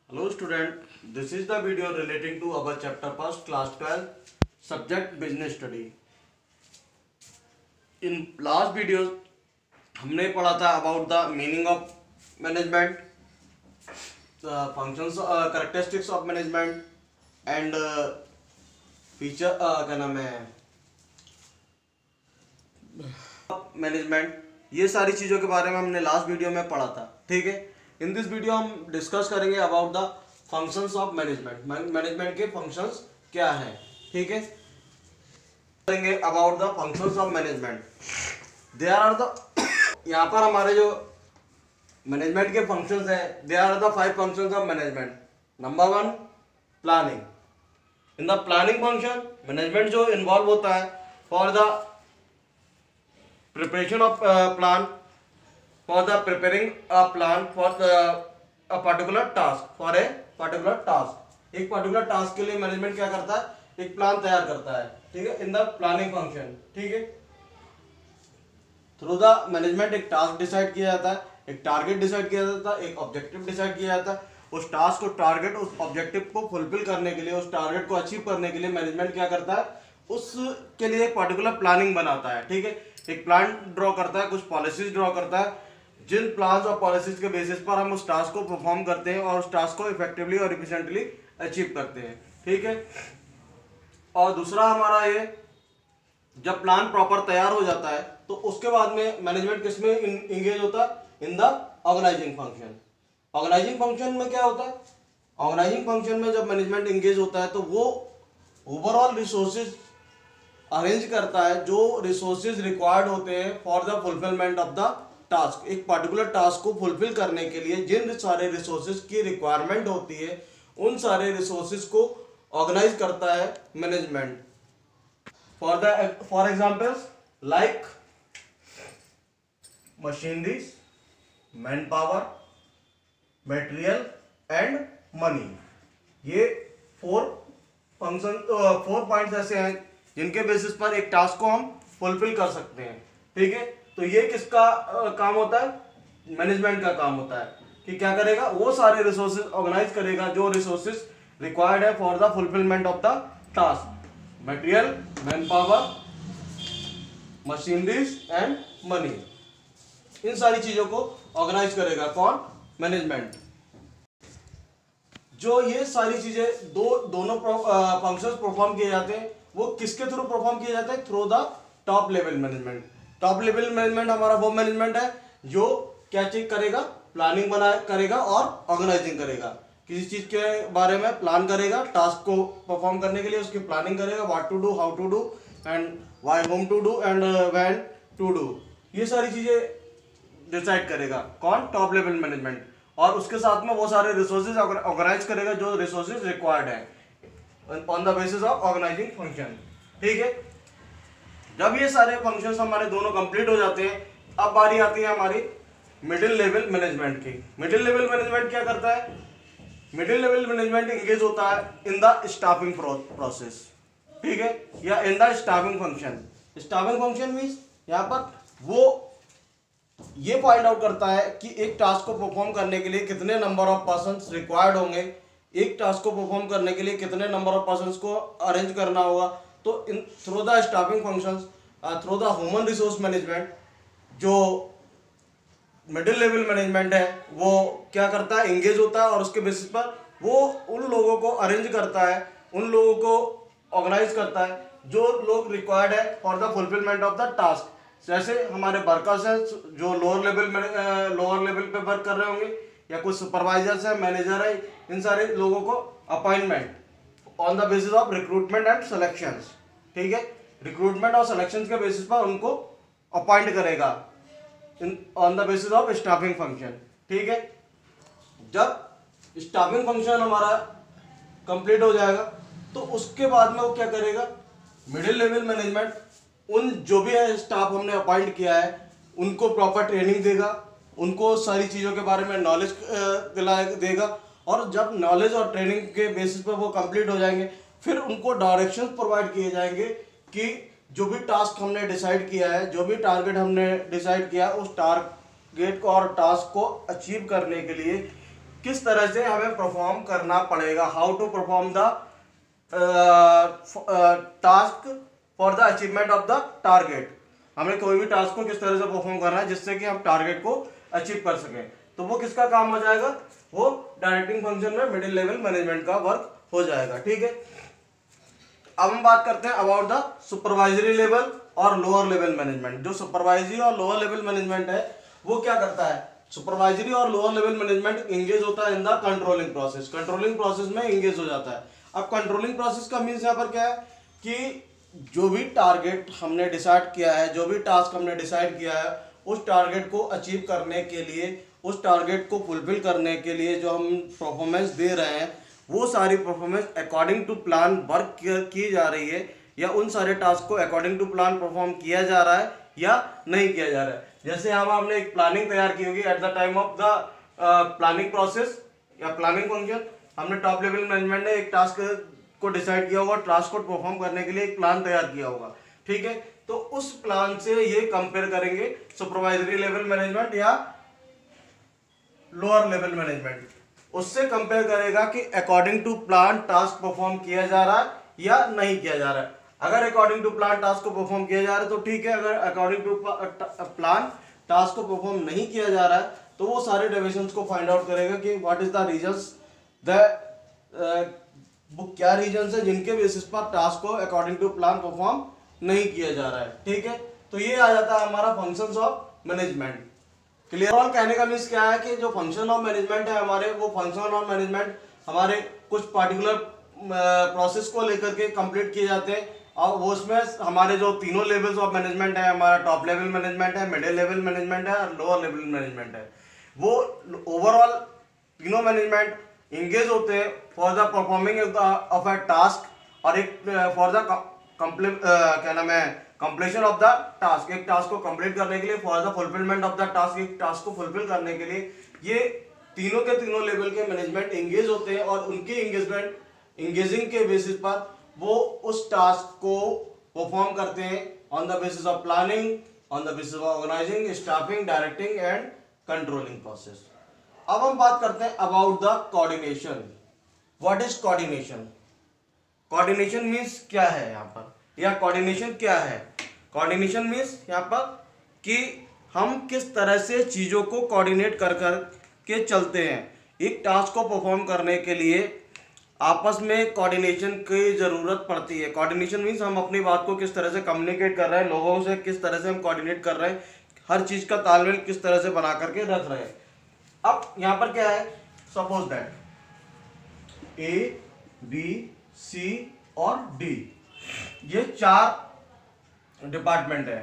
Hello student, this is the video relating to our chapter first class 12 subject business study. In last videos हमने पढ़ा था about the meaning of management, the functions, characteristics of management and feature क्या नाम है management, ये सारी चीज़ों के बारे में हमने लास्ट वीडियो में पढ़ा था. ठीक है, इन दिस वीडियो हम डिस्कस करेंगे about the functions of management. Management के फंक्शंस क्या हैं. ठीक है, करेंगे about the functions of management. There are the यहाँ पर हमारे जो मैनेजमेंट के फंक्शंस हैं, there are the 5 functions of management. Number 1 planning. In the planning function management जो इन्वॉल्व होता है for the preparation of plan, for the preparing a plan for a particular task, for a particular task. एक particular task के लिए management क्या करता है, एक प्लान तैयार करता है. ठीक है, इन द प्लानिंग फंक्शन. ठीक है, थ्रू द मैनेजमेंट एक टास्क डिसाइड किया जाता है, एक टारगेट डिसाइड किया जाता है, एक ऑब्जेक्टिव डिसाइड किया जाता है. उस टास्क को टारगेट, उस ऑब्जेक्टिव को फुलफिल करने के लिए, उस टारगेट को अचीव करने के लिए मैनेजमेंट क्या करता है, उसके लिए एक पर्टिकुलर प्लानिंग बनाता है. ठीक है, एक प्लान ड्रॉ करता है, कुछ पॉलिसीज ड्रॉ करता है, जिन प्लान्स और पॉलिसीज के बेसिस पर हम उस टास्क को परफॉर्म करते हैं और उस टास्क को इफेक्टिवली और एफिशिएंटली अचीव करते हैं. ठीक है, और दूसरा हमारा ये, जब प्लान प्रॉपर तैयार हो जाता है तो उसके बाद में मैनेजमेंट किस में इंगेज होता है, in the organising function. Organising function में क्या होता है, ऑर्गेनाइजिंग फंक्शन में जब मैनेजमेंट इंगेज होता है तो वो ओवरऑल रिसोर्सेज अरेंज करता है, जो रिसोर्सेज रिक्वायर्ड होते हैं for the fulfilment of the task. एक पर्टिकुलर टास्क को फुलफिल करने के लिए जिन सारे रिसोर्सेज की रिक्वायरमेंट होती है, उन सारे रिसोर्सेज को ऑर्गेनाइज करता है management. For examples like machineries, man power, material and money. ये 4 पॉइंट्स ऐसे हैं जिनके बेसिस पर एक टास्क को हम फुलफिल कर सकते हैं. ठीक है, तो ये किसका काम होता है, मैनेजमेंट का काम होता है कि क्या करेगा, वो सारे रिसोर्सेज ऑर्गेनाइज करेगा जो रिसोर्सेज रिक्वायर्ड है for the fulfilment of the task. Material, man power, machineries and money, इन सारी चीजों को ऑर्गेनाइज करेगा कौन, मैनेजमेंट. जो ये सारी चीजें दोनों फंक्शंस परफॉर्म किए जाते हैं, वो किसके थ्रू परफॉर्म किया जाता है, through the top level management. Top level management हमारा वो मैनेजमेंट है जो क्या चीज करेगा, प्लानिंग करेगा और ऑर्गेनाइजिंग करेगा. किसी चीज के बारे में प्लान करेगा, टास्क को परफॉर्म करने के लिए उसकी प्लानिंग करेगा, what to do, how to do and why whom to do and when to do. ये सारी चीजें डिसाइड करेगा कौन, टॉप लेवल मैनेजमेंट. और उसके साथ में वो सारे रिसोर्सेज ऑर्गेनाइज करेगा जो रिसोर्सेज रिक्वायर्ड है on the basis of organising function. ठीक है, जब ये सारे फंक्शंस हमारे दोनों कंप्लीट हो जाते हैं, अब बारी आती है हमारी मिडिल लेवल मैनेजमेंट की. मिडिल लेवल मैनेजमेंट क्या करता है, मिडिल लेवल मैनेजमेंट एंगेज होता है इन द स्टाफिंग प्रोसेस. ठीक है, या in the staffing function. Staffing function means यहाँ पर वो ये फाइंड आउट करता है कि एक टास्क को परफॉर्म करने के लिए कितने नंबर ऑफ पर्सन्स रिक्वायर्ड होंगे, एक टास्क को परफॉर्म करने के लिए कितने नंबर ऑफ पर्सन्स को अरेंज करना होगा. तो in through the staffing functions, through the human resource management, जो मिडिल लेवल मैनेजमेंट है वो क्या करता है, एंगेज होता है और उसके बेसिस पर वो उन लोगों को अरेंज करता है, उन लोगों को ऑर्गेनाइज करता है जो लोग रिक्वायर्ड है for the fulfilment of the task. जैसे हमारे वर्कर्स हैं जो लोअर लेवल पे वर्क कर रहे होंगे, या कुछ सुपरवाइजर्स हैं, मैनेजर है, इन सारे लोगों को appointment on the basis of recruitment and selections. ठीक है, रिक्रूटमेंट और सिलेक्शंस के बेसिस पर उनको अपॉइंट करेगा on the basis of staffing function. ठीक है, जब स्टाफिंग फंक्शन हमारा कंप्लीट हो जाएगा तो उसके बाद में वो क्या करेगा, मिडिल लेवल मैनेजमेंट उन जो भी है स्टाफ हमने अपॉइंट किया है उनको प्रॉपर ट्रेनिंग देगा, उनको सारी चीज़ों के बारे में नॉलेज देगा. और जब नॉलेज और ट्रेनिंग के बेसिस पर वो कंप्लीट हो जाएंगे, फिर उनको डायरेक्शंस प्रोवाइड किए जाएंगे कि जो भी टास्क हमने डिसाइड किया है, जो भी टारगेट हमने डिसाइड किया है, उस टारगेट को और टास्क को अचीव करने के लिए किस तरह से हमें परफॉर्म करना पड़ेगा, how to perform the task for the achievement of the target. हमें कोई भी टास्क को किस तरह से परफॉर्म करना है जिससे कि हम टारगेट को अचीव कर सकें, तो वो किसका काम हो जाएगा, वो डायरेक्टिंग फंक्शन में मिडिल लेवल मैनेजमेंट का वर्क हो जाएगा। ठीक है, अब हम बात करते हैं अबाउट द सुपरवाइजरी लेवल और लोअर लेवल मैनेजमेंट। जो सुपरवाइजरी और लोअर लेवल मैनेजमेंट है वो क्या करता है, सुपरवाइजरी और लोअर लेवल मैनेजमेंट इंगेज होता है in the controlling process, controlling process में इंगेज हो जाता है। अब कंट्रोलिंग प्रोसेस का मीन्स यहाँ पर क्या है कि जो भी टारगेट हमने डिसाइड किया है, जो भी टास्क हमने डिसाइड किया है, उस टारगेट को अचीव करने के लिए, उस टारगेट को फुलफिल करने के लिए जो हम परफॉर्मेंस दे रहे हैं, वो सारी performance according to plan work की जा रही है, या उन सारे टास्क को अकॉर्डिंग टू प्लान परफॉर्म किया जा रहा है या नहीं किया जा रहा है। जैसे हम आपने एक प्लानिंग तैयार की होगी at the time of the planning process या प्लानिंग फंक्शन, हमने टॉप लेवल मैनेजमेंट ने एक टास्क को डिसाइड किया होगा, टास्क को परफॉर्म करने के लिए एक प्लान तैयार किया होगा। ठीक है, तो उस प्लान से ये कंपेयर करेंगे सुपरवाइजरी लेवल मैनेजमेंट या लोअर लेवल मैनेजमेंट, उससे कंपेयर करेगा कि according to plan task perform किया जा रहा है या नहीं किया जा रहा है। अगर अकॉर्डिंग टू प्लान टास्क को परफॉर्म किया जा रहा है तो ठीक है, अगर अकॉर्डिंग टू प्लान टास्क को परफॉर्म नहीं किया जा रहा है तो वो सारे डेविएशंस को फाइंड आउट करेगा कि व्हाट इज द रीजंस, वो क्या रीजंस है जिनके बेसिस पर टास्क को अकॉर्डिंग टू प्लान परफॉर्म नहीं किया जा रहा है। ठीक है, तो ये आ जाता है हमारा functions of management. Clear all कहने का मीन्स क्या है कि जो फंक्शन ऑफ मैनेजमेंट है हमारे, वो फंक्शन ऑफ मैनेजमेंट हमारे कुछ पार्टिकुलर प्रोसेस को लेकर के कंप्लीट किए जाते हैं, और वो उसमें हमारे जो तीनों लेवल्स ऑफ मैनेजमेंट है, हमारा टॉप लेवल मैनेजमेंट है, मिडिल लेवल मैनेजमेंट है और लोअर लेवल मैनेजमेंट है, वो ओवरऑल तीनों मैनेजमेंट इंगेज होते हैं for the performing of a task और एक फॉर द क्या नाम है कंप्लीशन ऑफ द टास्क, एक टास्क को कंप्लीट करने के लिए, for the fulfilment of the task, एक टास्क को फुलफिल करने के लिए ये तीनों के तीनों लेवल के मैनेजमेंट इंगेज होते हैं, और उनके इंगेजिंग के बेसिस पर वो उस टास्क को परफॉर्म करते हैं on the basis of planning, on the basis of organizing, staffing, directing and controlling process. अब हम बात करते हैं about the coordination. What is coordination? Coordination means क्या है यहाँ पर, या कोऑर्डिनेशन क्या है? कोऑर्डिनेशन मीन्स यहाँ पर कि हम किस तरह से चीज़ों को कोऑर्डिनेट कर के चलते हैं। एक टास्क को परफॉर्म करने के लिए आपस में कोऑर्डिनेशन की ज़रूरत पड़ती है। कोऑर्डिनेशन मीन्स हम अपनी बात को किस तरह से कम्युनिकेट कर रहे हैं, लोगों से किस तरह से हम कोऑर्डिनेट कर रहे हैं, हर चीज़ का तालमेल किस तरह से बना करके रख रहे हैं। अब यहाँ पर क्या है, suppose that A, B, C और डी, ये 4 डिपार्टमेंट है,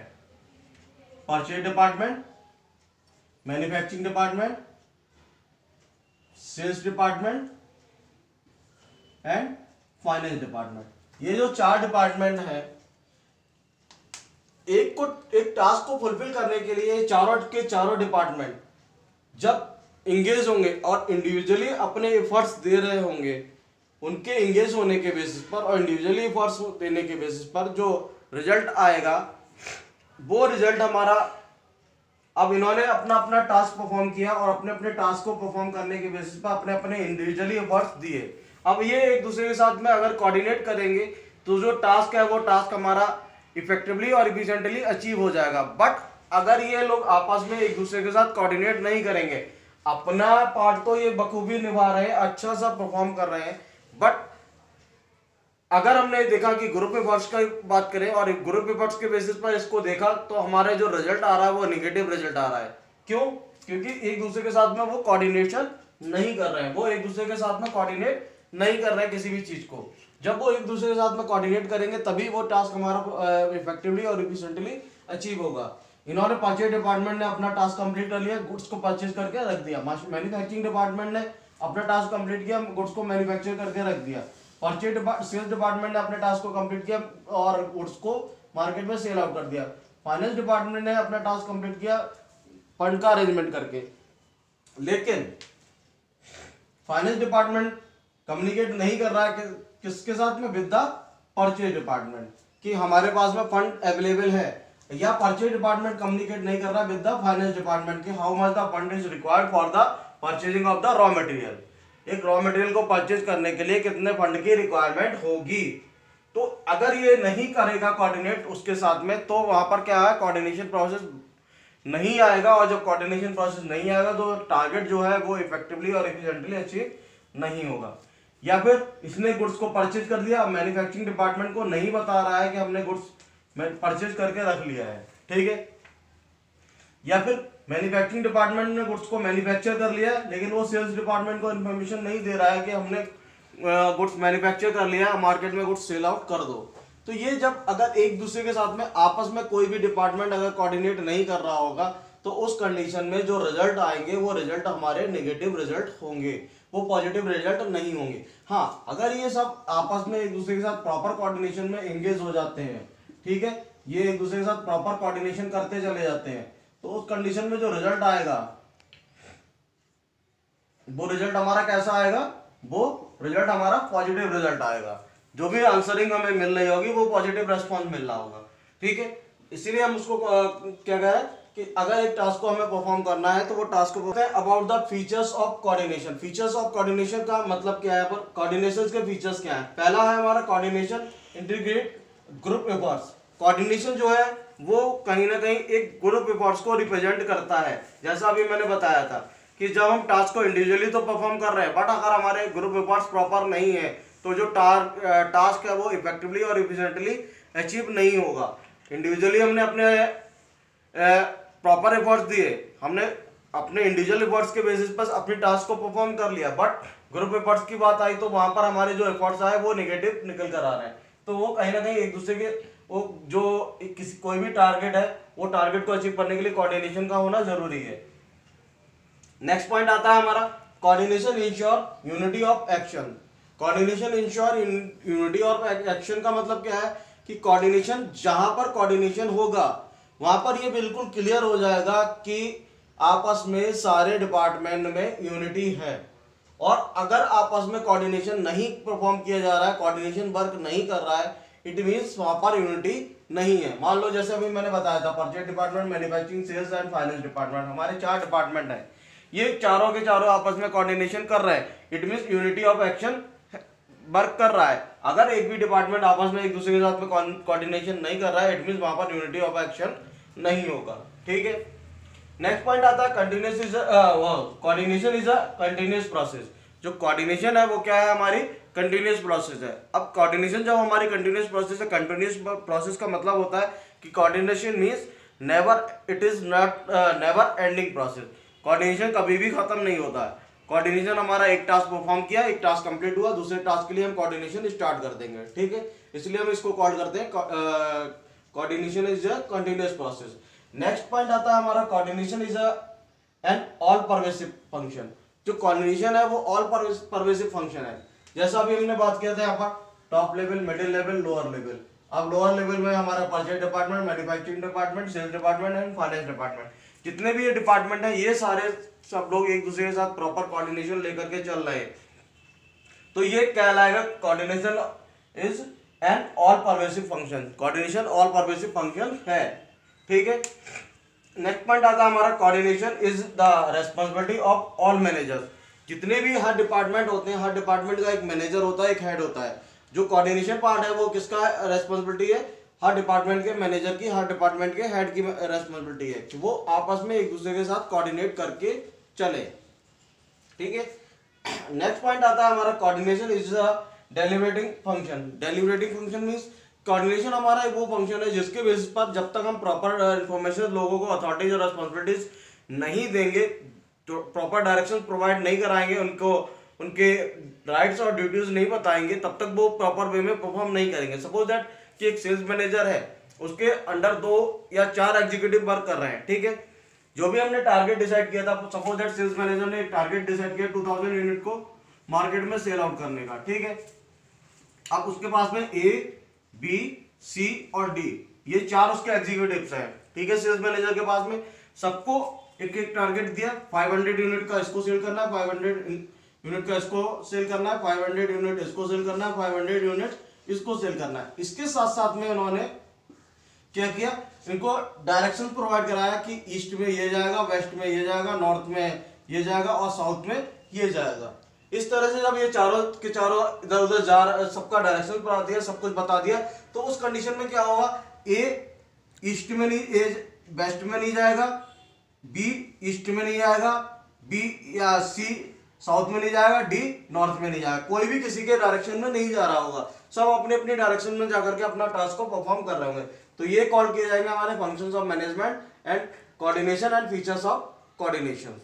purchase department, manufacturing department, sales department and finance department. ये जो 4 डिपार्टमेंट है, एक टास्क को फुलफिल करने के लिए चारों के चारों डिपार्टमेंट जब इंगेज होंगे और इंडिविजुअली अपने एफर्ट्स दे रहे होंगे, उनके इंगेज होने के बेसिस पर और इंडिविजुअली एफर्ट्स देने के बेसिस पर जो रिजल्ट आएगा, वो रिजल्ट हमारा, अब इन्होंने अपना अपना टास्क परफॉर्म किया और अपने अपने टास्क को परफॉर्म करने के बेसिस पर अपने अपने इंडिविजुअली एफर्ट्स दिए। अब ये एक दूसरे के साथ में अगर कोऑर्डिनेट करेंगे तो जो टास्क है वो टास्क हमारा इफेक्टिवली और इफिशिएंटली अचीव हो जाएगा। बट अगर ये लोग आपस में एक दूसरे के साथ कोऑर्डिनेट नहीं करेंगे, अपना पार्ट तो ये बखूबी निभा रहे हैं, अच्छा सा परफॉर्म कर रहे हैं, बट अगर हमने देखा कि ग्रुप एफर्ट्स का बात करें और ग्रुप एफर्ट्स के बेसिस पर इसको देखा तो हमारे जो रिजल्ट आ रहा है वो नेगेटिव रिजल्ट आ रहा है। क्यों? क्योंकि एक दूसरे के साथ में वो कोऑर्डिनेशन नहीं कर रहे हैं, वो एक दूसरे के साथ में कोऑर्डिनेट नहीं कर रहे हैं किसी भी चीज को। जब वो एक दूसरे के साथ में कोऑर्डिनेट करेंगे तभी वो टास्क हमारा इफेक्टिवली और एफिशिएंटली अचीव होगा। इन्होंने परचेज डिपार्टमेंट ने अपना टास्क कंप्लीट कर लिया, गुड्स को परचेज करके रख दिया। मैन्युफैक्चरिंग डिपार्टमेंट ने अपना टास्क कंप्लीट किया, गुड्स को मैन्युफैक्चर करके रख दिया। सेल्स डिपार्टमेंट ने अपने टास्क को कंप्लीट किया और गुड्स को मार्केट में सेल आउट कर दिया। फाइनेंस डिपार्टमेंट ने अपना टास्क कंप्लीट किया फंड का अरेंजमेंट करके। लेकिन फाइनेंस डिपार्टमेंट कम्युनिकेट नहीं कर रहा है किसके साथ में, विद द परचेज डिपार्टमेंट, कि हमारे पास में फंड अवेलेबल है, या परचेज डिपार्टमेंट कम्युनिकेट नहीं कर रहा विद द फाइनेंस डिपार्टमेंट कि how much the fund is required for the purchasing of the raw material, एक रॉ मटेरियल को परचेज करने के लिए कितने फंड की रिक्वायरमेंट होगी। तो अगर ये नहीं करेगा कोऑर्डिनेट उसके साथ में, तो वहां पर क्या है, कोऑर्डिनेशन प्रोसेस नहीं आएगा, और जब कोऑर्डिनेशन प्रोसेस नहीं आएगा तो टारगेट जो है वो इफेक्टिवली और एफिशिएंटली अचीव नहीं होगा। या फिर इसने गुड्स को परचेज कर लिया, मैन्युफैक्चरिंग डिपार्टमेंट को नहीं बता रहा है कि हमने गुड्स परचेज करके रख लिया है, ठीक है। या फिर मैन्युफैक्चरिंग डिपार्टमेंट ने गुड्स को मैन्युफैक्चर कर लिया है, लेकिन वो सेल्स डिपार्टमेंट को इन्फॉर्मेशन नहीं दे रहा है कि हमने गुड्स मैन्युफैक्चर कर लिया है, मार्केट में गुड्स सेल आउट कर दो। तो ये जब अगर एक दूसरे के साथ में आपस में कोई भी डिपार्टमेंट अगर कोऑर्डिनेट नहीं कर रहा होगा, तो उस कंडीशन में जो रिजल्ट आएंगे वो रिजल्ट हमारे नेगेटिव रिजल्ट होंगे, वो पॉजिटिव रिजल्ट नहीं होंगे। हाँ, अगर ये सब आपस में एक दूसरे के साथ प्रॉपर कोऑर्डिनेशन में एंगेज हो जाते हैं, ठीक है, ये एक दूसरे के साथ प्रॉपर कोऑर्डिनेशन करते चले जाते हैं, तो उस कंडीशन में जो रिजल्ट आएगा वो रिजल्ट हमारा कैसा आएगा, वो रिजल्ट हमारा पॉजिटिव रिजल्ट आएगा। जो भी आंसरिंग हमें मिल रही होगी वो पॉजिटिव रेस्पॉन्स मिल रहा होगा, ठीक है। इसीलिए हम उसको क्या कह रहे हैं कि अगर एक टास्क को हमें परफॉर्म करना है तो वो टास्क को बोलते हैं about the features of coordination. Features of coordination का मतलब क्या है, पर कोऑर्डिनेशन के फीचर्स क्या है। पहला है हमारा coordination integrate group efforts. Coordination जो है वो कहीं ना कहीं एक ग्रुप एफर्ट्स को रिप्रेजेंट करता है। जैसा अभी मैंने बताया था कि जब हम टास्क को इंडिविजुअली तो परफॉर्म कर रहे हैं, बट अगर हमारे ग्रुप एफर्ट्स प्रॉपर नहीं है तो जो टास्क है वो इफेक्टिवली और एफिशिएंटली अचीव नहीं होगा। इंडिविजुअली हमने अपने प्रॉपर एफर्ट्स दिए, हमने अपने इंडिविजुअल एफर्ट्स के बेसिस पर अपनी टास्क को परफॉर्म कर लिया, बट ग्रुप एफर्ट्स की बात आई तो वहां पर हमारे जो एफर्ट्स आए वो नेगेटिव निकल कर आ रहे हैं। तो वो कहीं ना कहीं एक दूसरे के वो जो किसी कोई भी टारगेट है वो टारगेट को अचीव करने के लिए कोऑर्डिनेशन का होना जरूरी है। नेक्स्ट पॉइंट आता है हमारा coordination ensure unity of action. Coordination ensure unity of action का मतलब क्या है कि कोऑर्डिनेशन, जहां पर कोऑर्डिनेशन होगा वहां पर ये बिल्कुल क्लियर हो जाएगा कि आपस में सारे डिपार्टमेंट में यूनिटी है। और अगर आपस में कोऑर्डिनेशन नहीं परफॉर्म किया जा रहा है, कोऑर्डिनेशन वर्क नहीं कर रहा है, इट मींस वहां पर यूनिटी नहीं है। मान लो जैसे अभी मैंने बताया था purchase department, manufacturing, sales and finance department, हमारे 4 डिपार्टमेंट है, ये चारों के चारों आपस में कोऑर्डिनेशन कर रहे हैं, it means unity of action work कर रहा है। अगर एक भी डिपार्टमेंट आपस में एक दूसरे के साथ में कोऑर्डिनेशन नहीं कर रहा है, इट मींस वहां पर यूनिटी ऑफ एक्शन नहीं होगा, ठीक है। नेक्स्ट पॉइंट आता है continuous is coordination is a continuous process. जो कोऑर्डिनेशन है वो क्या है, हमारी कंटिन्यूस प्रोसेस है। अब कोऑर्डिनेशन जब हमारी कंटिन्यूस प्रोसेस है, कंटिन्यूस प्रोसेस का मतलब होता है कि coordination means never, it is not never ending process. Coordination कभी भी खत्म नहीं होता है। कोऑर्डिनेशन हमारा एक टास्क परफॉर्म किया, एक टास्क कंप्लीट हुआ, दूसरे टास्क के लिए हम कोऑर्डिनेशन स्टार्ट कर देंगे, ठीक है। इसलिए हम इसको कॉल करते हैं coordination is a continuous process. Next point आता है हमारा coordination is an all pervasive function. जो कोऑर्डिनेशन है वो ऑल परवेसिव फंक्शन है। जैसा अभी हमने बात किया था यहाँ पर top level, middle level, lower level. अब लोअर लेवल में हमारा purchase department, manufacturing department, sales department and finance department, जितने भी ये डिपार्टमेंट है ये सारे सब लोग एक दूसरे के साथ प्रॉपर कोऑर्डिनेशन लेकर के चल रहे हैं। तो ये कहलाएगा coordination is an all pervasive function. Coordination all pervasive function है, ठीक है। नेक्स्ट पॉइंट आता है हमारा coordination is the responsibility of all managers. जितने भी हर डिपार्टमेंट होते हैं, हर डिपार्टमेंट का एक मैनेजर होता है, एक हेड होता है। जो कोऑर्डिनेशन पार्ट है वो किसका रेस्पॉन्सिबिलिटी है, हर डिपार्टमेंट के मैनेजर की, हर डिपार्टमेंट के हेड की रेस्पॉन्सिबिलिटी है कि वो आपस में एक दूसरे के साथ कोऑर्डिनेट करके चले, ठीक है। नेक्स्ट पॉइंट आता है हमारा coordination is a deliberating function. Deliberating function means coordination हमारा एक वो फंक्शन है जिसके बेसिस पर जब तक हम प्रॉपर इंफॉर्मेशन लोगों को अथॉरिटीज और रेस्पॉन्सिबिलिटीज नहीं देंगे, तो प्रॉपर डायरेक्शन प्रोवाइड नहीं कराएंगे, उनको उनके राइट्स और ड्यूटीज नहीं बताएंगे, तब तक वो प्रॉपर वे में परफॉर्म नहीं करेंगे। सपोज दैट कि एक सेल्स मैनेजर है, उसके अंडर 2 या 4 एग्जीक्यूटिव वर्क कर रहे हैं, ठीक है। जो भी हमने टारगेट डिसाइड किया था, सपोज दैट सेल्स मैनेजर ने एक टारगेट डिसाइड किया 2000 यूनिट को मार्केट में सेल आउट करने का, ठीक है। अब उसके पास में ए, बी, सी और डी, ये 4 उसके एग्जीक्यूटिव्स हैं, ठीक है। सेल्स मैनेजर के पास में सबको एक एक टारगेट दिया, 500 यूनिट का इसको सेल करना है, 500 यूनिट का इसको सेल करना है, 500 यूनिट इसको सेल करना है, 500 यूनिट इसको सेल करना है। इसके साथ साथ में उन्होंने क्या किया, इनको डायरेक्शन प्रोवाइड कराया कि ईस्ट में ये जाएगा, वेस्ट में ये जाएगा, नॉर्थ में ये जाएगा और साउथ में ये जाएगा। इस तरह से जब ये चारों के चारों इधर उधर जा रहा, सबका डायरेक्शन बता दिया, सब कुछ बता दिया, तो उस कंडीशन में क्या होगा, ए ईस्ट में नहीं, ए वेस्ट में नहीं जाएगा, बी ईस्ट में नहीं जाएगा, बी या सी साउथ में नहीं जाएगा, डी नॉर्थ में नहीं जाएगा, कोई भी किसी के डायरेक्शन में नहीं जा रहा होगा, सब अपने अपने डायरेक्शन में जाकर के अपना टास्क को परफॉर्म कर रहे होंगे। तो ये कॉल किए जाएंगे हमारे functions of management and coordination and features of coordination.